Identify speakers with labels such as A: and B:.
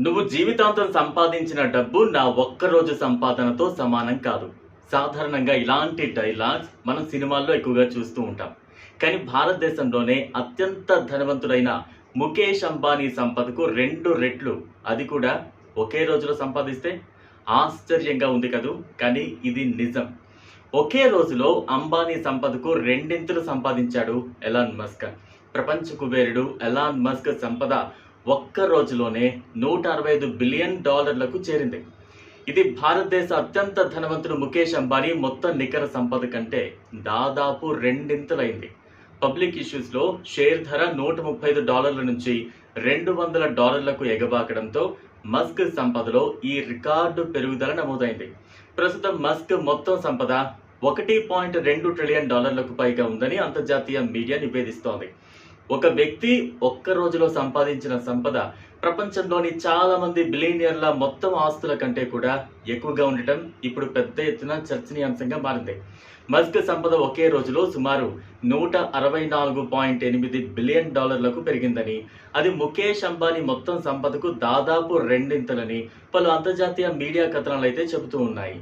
A: నువ్వు జీవితాంతం సంపాదించిన డబ్బు నా ఒక్కరోజు సంపాదనతో సమానం కాదు. సాధారణంగా ఇలాంటి డైలాగ్స్ మనం సినిమాల్లో ఎక్కువగా చూస్తూ ఉంటాం. కానీ భారతదేశంలోనే అత్యంత ధనవంతుడైన ముఖేష్ అంబానీ సంపదకు 2 రెట్లు, అది కూడా ఒకే రోజులో సంపాదిస్తే ఆశ్చర్యంగా ఉంది కదూ. కానీ ఇది నిజం. ఒకే రోజులో అంబానీ సంపదకు రెండింతలు సంపాదించాడు ఎలాన్ మస్క్. ప్రపంచ కుబేరుడు ఎలాన్ మస్క్ సంపద ఒక్క రోజులోనే $165 బిలియన్ చేరింది. ఇది భారతదేశ అత్యంత ధనవంతుడు ముఖేష్ అంబానీ మొత్తం నికర సంపద కంటే దాదాపు రెండింతలైంది. పబ్లిక్ ఇష్యూస్లో షేర్ ధర $135 నుంచి $200లకు ఎగబాకడంతో మస్క్ సంపదలో ఈ రికార్డు పెరుగుదల నమోదైంది. ప్రస్తుతం మస్క్ మొత్తం సంపద $1.2 ట్రిలియన్ పైగా ఉందని అంతర్జాతీయ మీడియా నివేదిస్తోంది. ఒక వ్యక్తి ఒక్క రోజులో సంపాదించిన సంపద ప్రపంచంలోని చాలా మంది బిలియనియర్ల మొత్తం ఆస్తుల కంటే కూడా ఎక్కువగా ఉండటం ఇప్పుడు పెద్ద ఎత్తున చర్చనీయాంశంగా మారింది. మస్క్ సంపద ఒకే రోజులో సుమారు $164.8 బిలియన్ పెరిగిందని, అది ముఖేష్ అంబానీ మొత్తం సంపదకు దాదాపు రెండింతలని పలు అంతర్జాతీయ మీడియా కథనాలు అయితే చెబుతూ ఉన్నాయి.